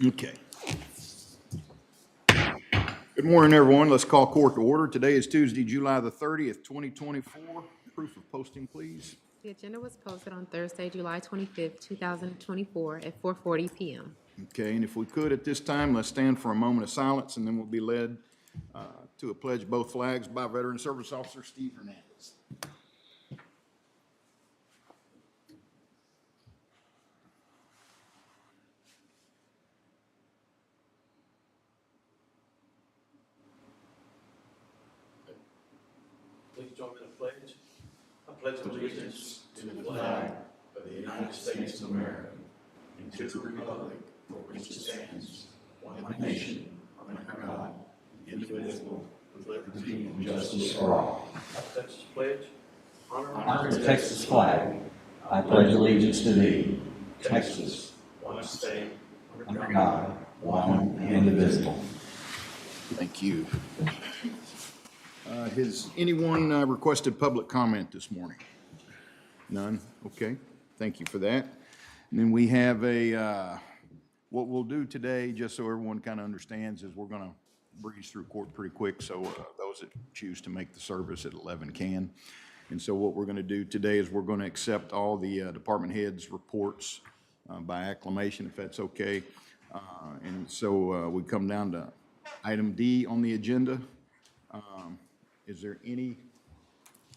Okay. Good morning, everyone. Let's call court to order. Today is Tuesday, July the 30th, 2024. Proof of posting, please. The agenda was posted on Thursday, July 25th, 2024 at 4:40 p.m. Okay, and if we could at this time, let's stand for a moment of silence, and then we'll be led to a pledge of both flags by Veteran Service Officer Steve Hernandez. Please join me in the pledge. I pledge allegiance to the flag of the United States of America and to the republic for which it stands, one nation, under God, indivisible, with liberty and justice for all. Texas pledge. Honor the Texas flag. I pledge allegiance to thee, Texas, one state, under God, one and indivisible. Thank you. Has anyone requested public comment this morning? None? Okay, thank you for that. And then we have what we'll do today, just so everyone kind of understands, is we're going to breeze through court pretty quick, so those that choose to make the service at 11 can. And so what we're going to do today is we're going to accept all the department heads' reports by acclamation, if that's okay. And so we come down to item D on the agenda. Is there any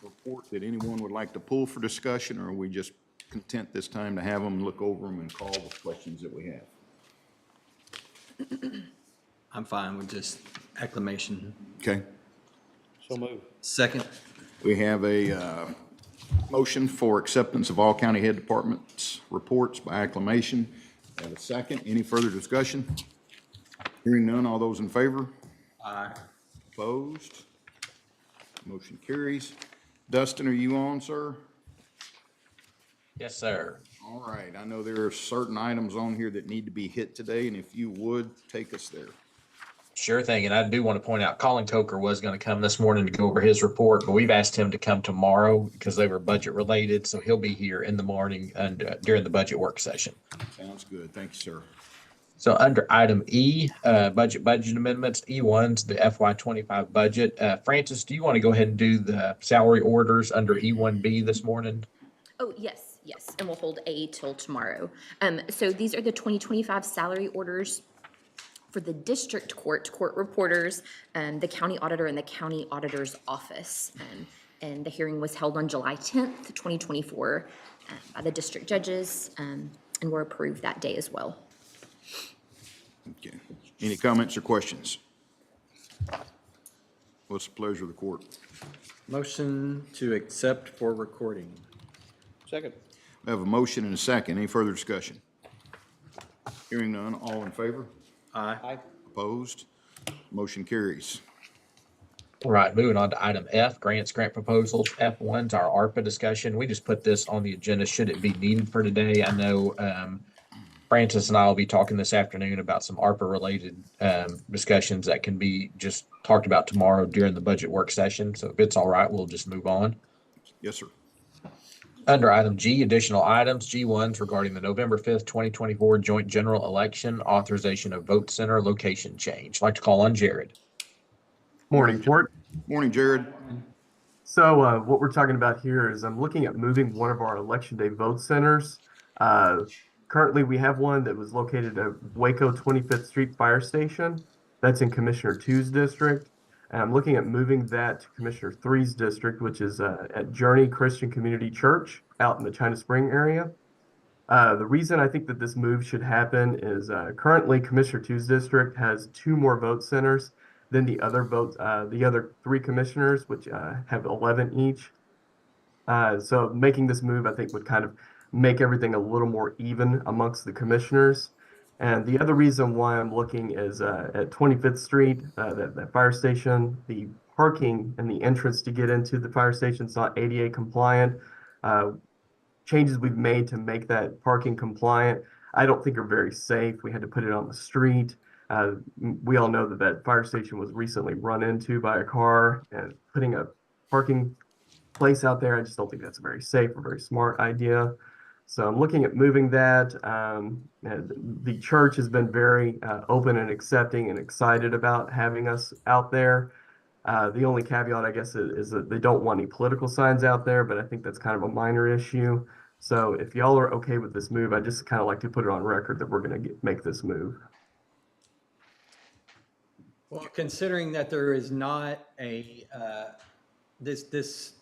report that anyone would like to pull for discussion, or are we just content this time to have them, look over them, and call the questions that we have? I'm fine with just acclamation. Okay. So move. Second. We have a motion for acceptance of all county head departments' reports by acclamation. And a second. Any further discussion? Hearing none, all those in favor? Aye. Opposed? Motion carries. Dustin, are you on, sir? Yes, sir. All right. I know there are certain items on here that need to be hit today, and if you would, take us there. Sure thing. And I do want to point out, Colin Coker was going to come this morning to go over his report, but we've asked him to come tomorrow because they were budget related. So he'll be here in the morning and during the budget work session. Sounds good. Thank you, sir. So under item E, budget amendments, E1's the FY25 budget. Francis, do you want to go ahead and do the salary orders under E1B this morning? Oh, yes, and we'll hold A till tomorrow. So these are the 2025 salary orders for the district court reporters, the county auditor, and the county auditor's office. And the hearing was held on July 10th, 2024 by the district judges, and were approved that day as well. Okay. Any comments or questions? What's the pleasure of the court? Motion to accept for recording. Second. We have a motion and a second. Any further discussion? Hearing none, all in favor? Aye. Opposed? Motion carries. All right, moving on to item F, grant proposals. F1's our ARPA discussion. We just put this on the agenda should it be needed for today. I know Francis and I will be talking this afternoon about some ARPA-related discussions that can be just talked about tomorrow during the budget work session. So if it's all right, we'll just move on. Yes, sir. Under item G, additional items, G1's regarding the November 5th, 2024 joint general election, authorization of vote center location change. I'd like to call on Jared. Morning, Court. Morning, Jared. So what we're talking about here is I'm looking at moving one of our election day vote centers. Currently, we have one that was located at Waco 25th Street Fire Station. That's in Commissioner 2's district. And I'm looking at moving that to Commissioner 3's district, which is at Journey Christian Community Church out in the China Spring area. The reason I think that this move should happen is currently Commissioner 2's district has 2 more vote centers than the other 3 commissioners, which have 11 each. So making this move, I think, would kind of make everything a little more even amongst the commissioners. And the other reason why I'm looking is at 25th Street, that fire station, the parking and the entrance to get into the fire station is not ADA compliant. Changes we've made to make that parking compliant, I don't think are very safe. We had to put it on the street. We all know that that fire station was recently run into by a car, and putting a parking place out there, I just don't think that's a very safe or very smart idea. So I'm looking at moving that. And the church has been very open and accepting and excited about having us out there. The only caveat, I guess, is that they don't want any political signs out there, but I think that's kind of a minor issue. So if y'all are okay with this move, I just kind of like to put it on record that we're going to make this move. Well, considering that there is not a, this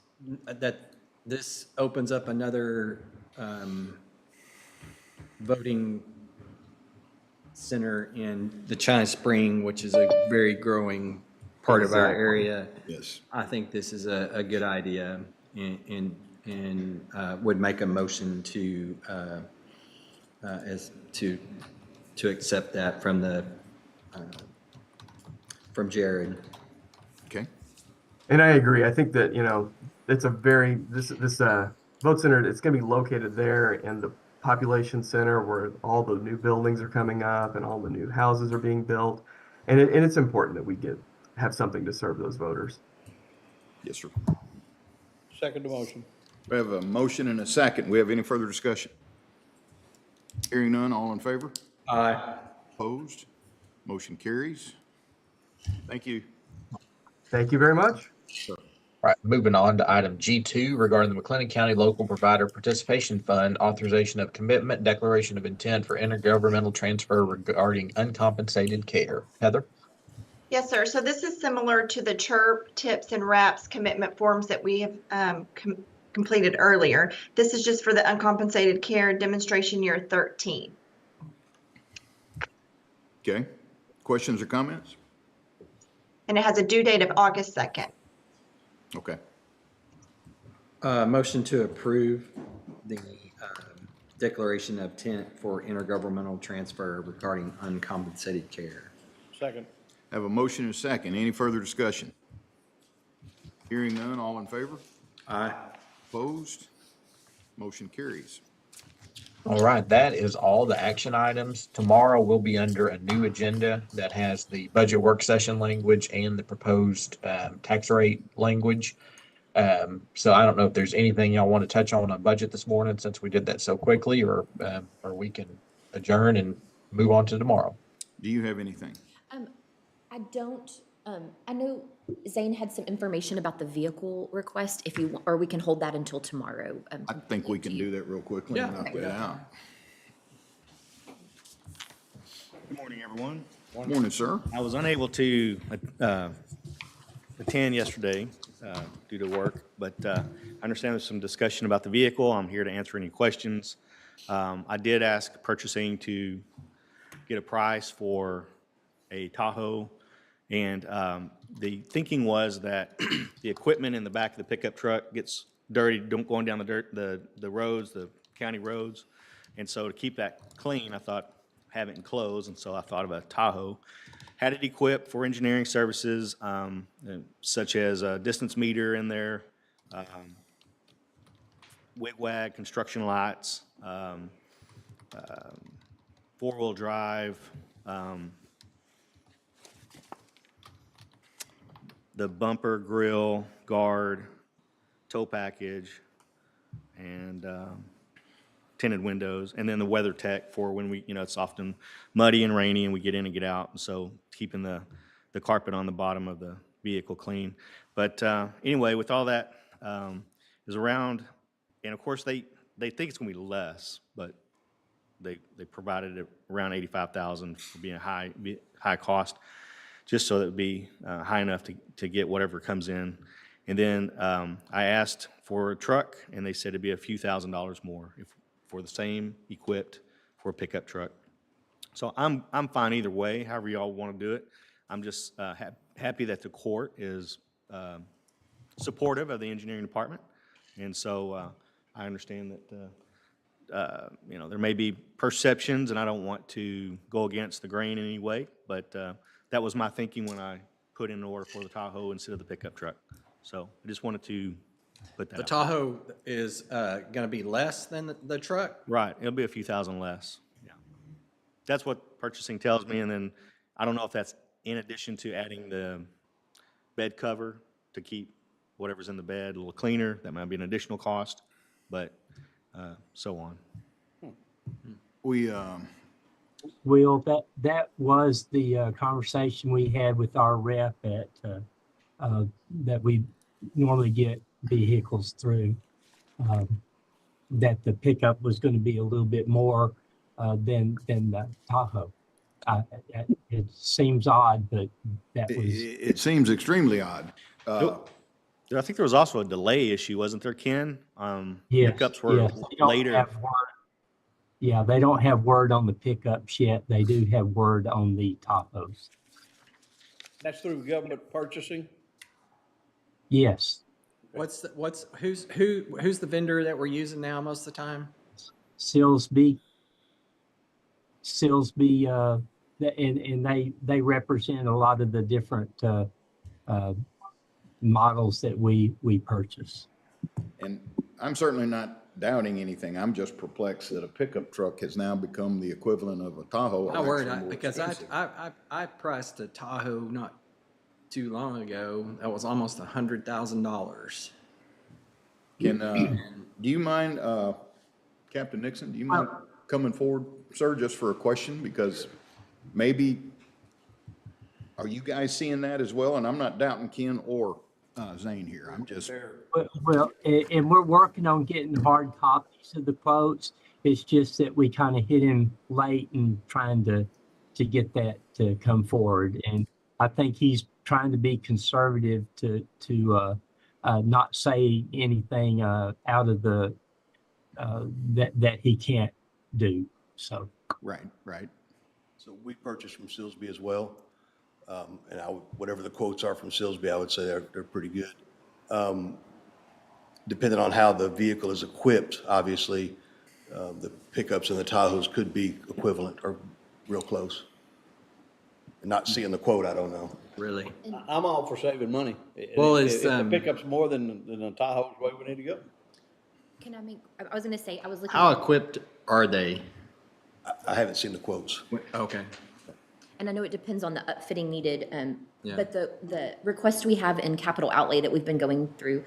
opens up another voting center in the China Spring, which is a very growing part of our area. Yes. I think this is a good idea and would make a motion to accept that from Jared. Okay. And I agree. I think that, it's a very, this vote center, it's going to be located there in the population center where all the new buildings are coming up and all the new houses are being built. And it's important that we have something to serve those voters. Yes, sir. Second the motion. We have a motion and a second. We have any further discussion? Hearing none, all in favor? Aye. Opposed? Motion carries. Thank you. Thank you very much. All right, moving on to item G2 regarding the McLennan County Local Provider Participation Fund, authorization of commitment, declaration of intent for intergovernmental transfer regarding uncompensated care. Heather? Yes, sir. So this is similar to the CHIRP, TIPS, and RAPS commitment forms that we have completed earlier. This is just for the uncompensated care demonstration year 13. Okay. Questions or comments? And it has a due date of August 2nd. Okay. Motion to approve the declaration of intent for intergovernmental transfer regarding uncompensated care. Second. Have a motion and a second. Any further discussion? Hearing none, all in favor? Aye. Opposed? Motion carries. All right, that is all the action items. Tomorrow we'll be under a new agenda that has the budget work session language and the proposed tax rate language. So I don't know if there's anything y'all want to touch on budget this morning since we did that so quickly, or we can adjourn and move on to tomorrow. Do you have anything? I don't, I know Zane had some information about the vehicle request, if you, or we can hold that until tomorrow. I think we can do that real quickly and knock that out. Good morning, everyone. Morning, sir. I was unable to attend yesterday due to work, but I understand there's some discussion about the vehicle. I'm here to answer any questions. I did ask purchasing to get a price for a Tahoe, and the thinking was that the equipment in the back of the pickup truck gets dirty, going down the roads, the county roads, and so to keep that clean, I thought have it enclosed, and so I thought of a Tahoe. Had it equipped for engineering services, such as a distance meter in there, wig-wag, construction lights, four-wheel drive, the bumper, grill, guard, tow package, and tinted windows, and then the weather tech for when we, it's often muddy and rainy and we get in and get out, and so keeping the carpet on the bottom of the vehicle clean. But anyway, with all that is around, and of course they think it's going to be less, but they provided it around $85,000 for being a high cost, just so that it would be high enough to get whatever comes in. And then I asked for a truck, and they said it'd be a few $1,000s more for the same equipped for a pickup truck. So I'm fine either way, however y'all want to do it. I'm just happy that the court is supportive of the engineering department, and so I understand that there may be perceptions, and I don't want to go against the grain in any way, but that was my thinking when I put in an order for the Tahoe instead of the pickup truck. So I just wanted to put that The out. Tahoe is going to be less than the truck? Right, it'll be a few thousand less, yeah. That's what purchasing tells me, and then I don't know if that's in addition to adding the bed cover to keep whatever's in the bed a little cleaner. That might be an additional cost, but so on. We, Will, that was the conversation we had with our rep at, that we normally get vehicles through. That the pickup was going to be a little bit more than the Tahoe. It seems odd, but that was, it seems extremely odd. I think there was also a delay issue, wasn't there, Ken? yes, Pickups were yes. They don't later. have word. Yeah, they don't have word on the pickups yet. They do have word on the Tahoes. That's through government purchasing? Yes, Who's the vendor that we're using now most of the time? Silsby, and they represent a lot of the different models that we purchase. And I'm certainly not doubting anything. I'm just perplexed that a pickup truck has now become the equivalent of a Tahoe. or My word, actually more because expensive. I priced a Tahoe not too long ago. That was almost $100,000. Can, do you mind, Captain Nixon, do you mind coming forward, sir, just for a question? Because maybe, are you guys seeing that as well? And I'm not doubting Ken or Zane here. I'm just, Well, and we're working on getting hard copies of the quotes. It's just that we kind of hit him late and trying to get that to come forward. And I think he's trying to be conservative to not say anything out of the that he can't do. So right, right. So we purchased from Silsby as well. And whatever the quotes are from Silsby, I would say they're pretty good. Depending on how the vehicle is equipped, obviously, the pickups and the Tahoes could be equivalent or real close. And not seeing the quote, I don't know. Really? I'm all for saving money. Well, If the pickup's more than the Tahoe's the way we need to go. Can I make, I was gonna say, I was looking. How equipped are they? I haven't seen the quotes. Okay. And I know it depends on the upfitting needed, Yeah. but the request we have in capital outlay that we've been going through,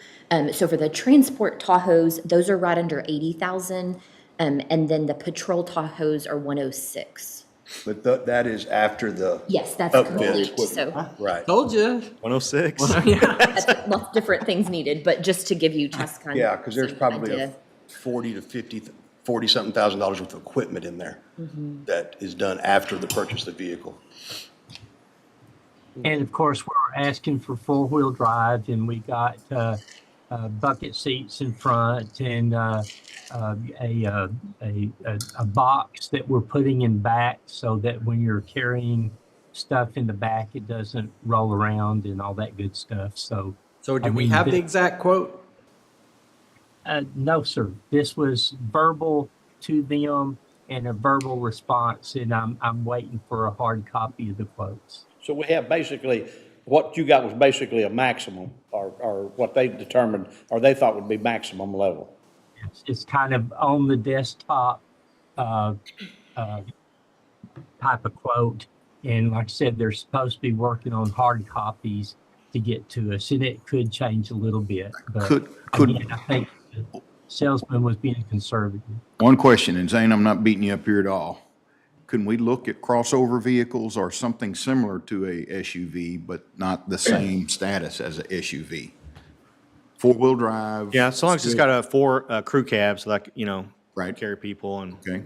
so for the transport Tahoes, those are right under 80,000, and then the patrol Tahoes are 106. But that is after the. Yes, that's upfit. complete, so Right. Told you. 106. that's lots of different things needed, but just to give you just kind of. Yeah, because there's some probably idea. a $40,000 worth of equipment in there that is done after the purchase of the vehicle. and of course we're asking for 4-wheel drive, and we got bucket seats in front and a box that we're putting in back so that when you're carrying stuff in the back, it doesn't roll around and all that good stuff. So So I do we mean, have the exact quote? no, sir. This was verbal to them and a verbal response, and I'm waiting for a hard copy of the quotes. So we have basically, what you got was basically a maximum, or what they determined, or they thought would be maximum level. It's kind of on the desktop type of quote, and like I said, they're supposed to be working on hard copies to get to us, and it could change a little bit. But again, I think the salesman was being conservative. One question, and Zane, I'm not beating you up here at all. Can we look at crossover vehicles or something similar to a SUV, but not the same status as a SUV? 4-wheel drive? Yeah, so long as it's got a 4 crew cabs, like, Right. carry people and. Okay.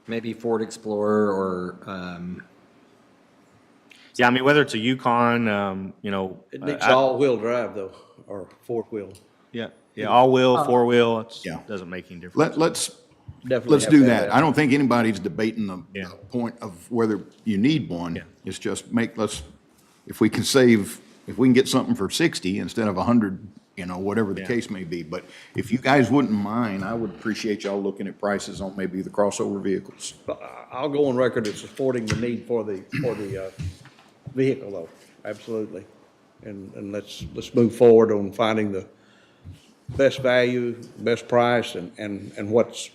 Maybe Ford Explorer or, Yeah, I mean, whether it's a Yukon, It needs all-wheel drive though, or four-wheel. yeah, all-wheel, 4-wheel, Yeah. doesn't make any difference. Let's Definitely have do to have that. I don't think anybody's debating the Yeah. point of whether you need one. Yeah. It's just if we can get something for 60 instead of 100, whatever the Yeah. case may be. But if you guys wouldn't mind, I would appreciate y'all looking at prices on maybe the crossover vehicles. I'll go on record as supporting the need for the vehicle though, absolutely. And let's move forward on finding the best value, best price, and what's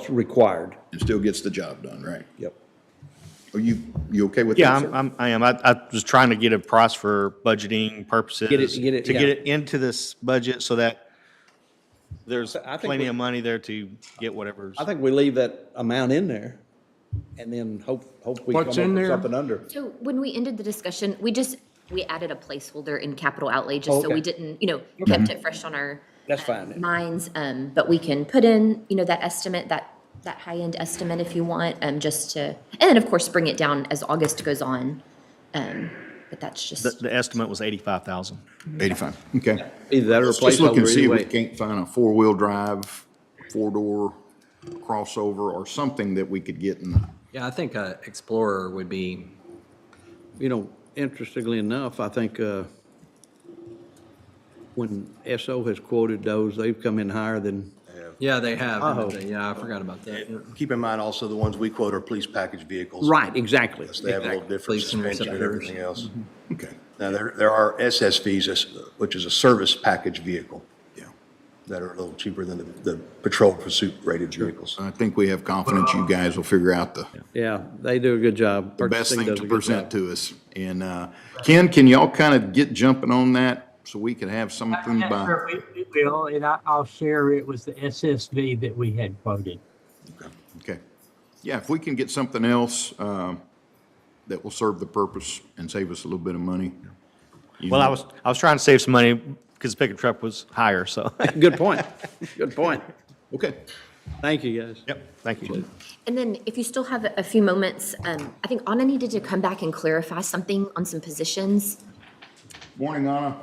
required. It still gets the job done, right? Yep. Are you okay with Yeah, that, sir? I am. I was trying to get a price for budgeting purposes. Get it, To yeah. get it into this budget so that There's I think plenty we- of money there to get whatever's. I think we leave that amount in there and then hope we come up What's in with there? something under. So when we ended the discussion, we added a placeholder in capital outlay, just so Okay. we didn't, kept it fresh on our That's fine then. minds. But we can put in, that estimate, that high-end estimate if you want, just to, and then of course, bring it down as August goes on. But that's just, The estimate was 85,000. 85, okay. Either that or a Let's just look placeholder and see if either we way. can't find a four-wheel drive, four-door crossover or something that we could get in the, Yeah, I think Explorer would be, You know, interestingly enough, I think, when SO has quoted those, they've come in higher than, yeah, they have. Tahoe. haven't they? Yeah, I forgot about that. Keep in mind also, the ones we quote are police package vehicles. right, exactly. Yes, they have a little Exactly. different Police and suspension and receptors. everything else. okay, Now, there are SSVs, which is a service package vehicle, yeah. that are a little cheaper than the patrol pursuit rated vehicles. I think we have confidence you guys will figure out the Yeah, they do a good job. best Purchasing thing does to a good present job. to us. And, Ken, can y'all kind of get jumping on that so we can have something Yeah, by? sure, we will, and I'll share it was the SSV that we had quoted. Okay. Yeah, if we can get something else, that will serve the purpose and save us a little bit of money. Well, I was trying to save some money because the pickup truck was higher, so. Good point. Good point. Okay. Thank you, guys. Yep, thank you. and then if you still have a few moments, I think Anna needed to come back and clarify something on some positions. Morning, Anna.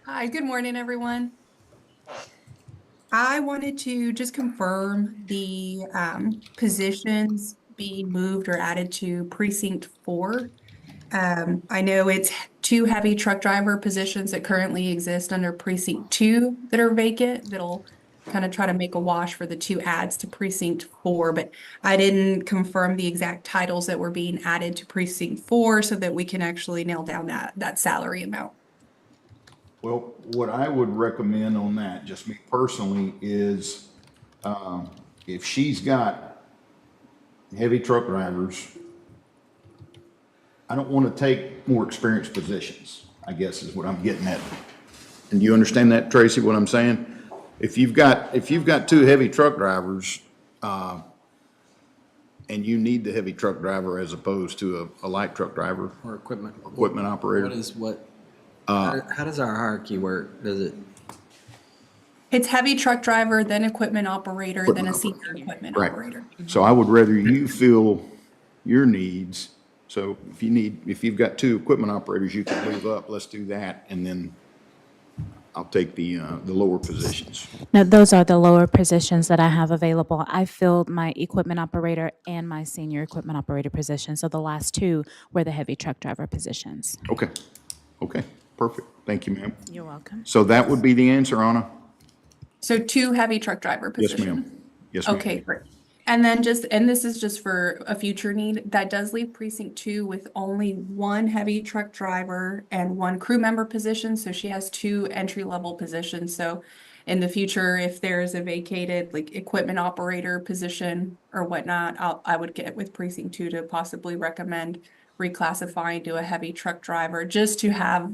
Hi, good morning, everyone. I wanted to just confirm the positions being moved or added to precinct 4. I know it's 2 heavy truck driver positions that currently exist under precinct 2 that are vacant. That'll kind of try to make a wash for the 2 adds to precinct 4, but I didn't confirm the exact titles that were being added to precinct 4 so that we can actually nail down that salary amount. Well, what I would recommend on that, just me personally, is if she's got heavy truck drivers, I don't want to take more experienced positions, I guess is what I'm getting at. And do you understand that, Tracy, what I'm saying? If you've got 2 heavy truck drivers, and you need the heavy truck driver as opposed to a light truck driver, Or equipment. equipment operator. How does our hierarchy work? Does it? It's heavy truck driver, then equipment operator, then a Equipment senior equipment Right. operator. So I would rather you fill your needs. So if you've got 2 equipment operators you can move up, let's do that. And then I'll take the lower positions. No, those are the lower positions that I have available. I filled my equipment operator and my senior equipment operator position. So the last 2 were the heavy truck driver positions. Okay. Okay. Perfect. Thank you, ma'am. You're welcome. So that would be the answer, Anna? So 2 heavy truck driver Yes, positions. ma'am. Yes, ma'am. Okay, great. And then and this is just for a future need, that does leave precinct 2 with only 1 heavy truck driver and 1 crew member position. So she has 2 entry-level positions. So in the future, if there's a vacated like equipment operator position or whatnot, I would get with precinct 2 to possibly recommend reclassifying to a heavy truck driver just to have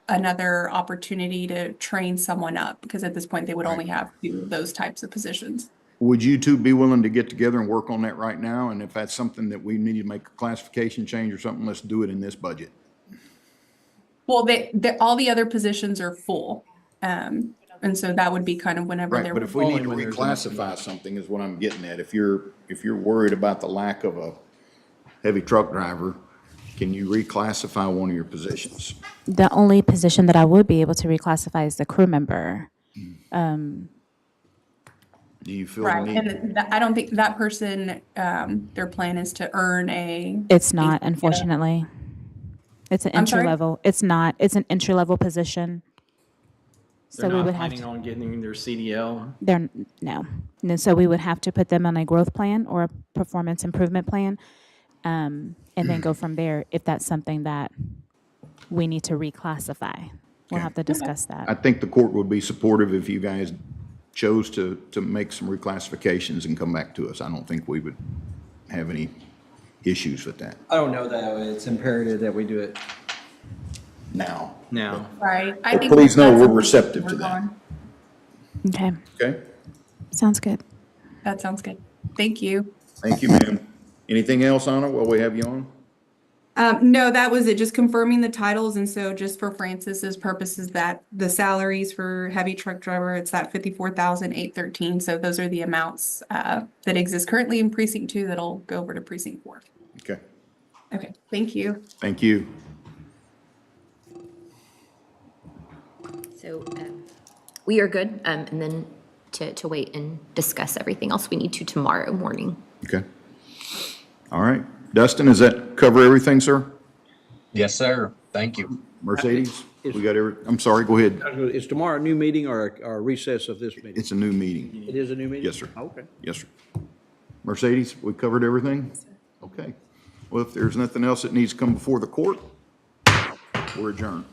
another opportunity to train someone up, because at this point they would only have 2 of those types of positions. Would you 2 be willing to get together and work on that right now? And if that's something that we need to make a classification change or something, let's do it in this budget. Well, all the other positions are full. And so that would be kind of whenever Right, they're. but if we need to when there's reclassify something is what I'm getting at. If you're worried about the lack of a heavy truck driver, can you reclassify one of your positions? The only position that I would be able to reclassify is the crew member. Do you feel the Right, need? and I don't think that person, their plan is to earn a. It's not, unfortunately. It's an I'm sorry? entry level. It's not. It's an entry level position. So They're we not would have planning to. on getting their CDL? No. No, so we would have to put them on a growth plan or a performance improvement plan, and then go from there if that's something that we need to reclassify. We'll Okay. have to discuss that. I think the court would be supportive if you guys chose to make some reclassifications and come back to us. I don't think we would have any issues with that I don't know that it's imperative that we do it now. now. Right. I But think please know that's we're something receptive to work that. on. Okay, Okay? sounds good. That sounds good. Thank you. Thank you, ma'am. Anything else, Anna, while we have you on? No, that was it, just confirming the titles, and so just for Francis's purposes, that the salaries for heavy truck driver, it's that 54,813. So those are the amounts that exist currently in precinct 2 that'll go over to precinct 4. Okay, Okay, thank you. thank you. So we are good, and then to wait and discuss everything else we need to tomorrow morning. Okay. All right. Dustin, does that cover everything, sir? Yes, sir. Thank you. Mercedes? We got I'm sorry, go ahead. Is tomorrow a new meeting or a recess of this meeting? It's a new meeting. It is a new meeting? Yes, sir. Okay. Yes, sir. Mercedes, we covered everything? Okay. Well, if there's nothing else that needs to come before the court, we're adjourned.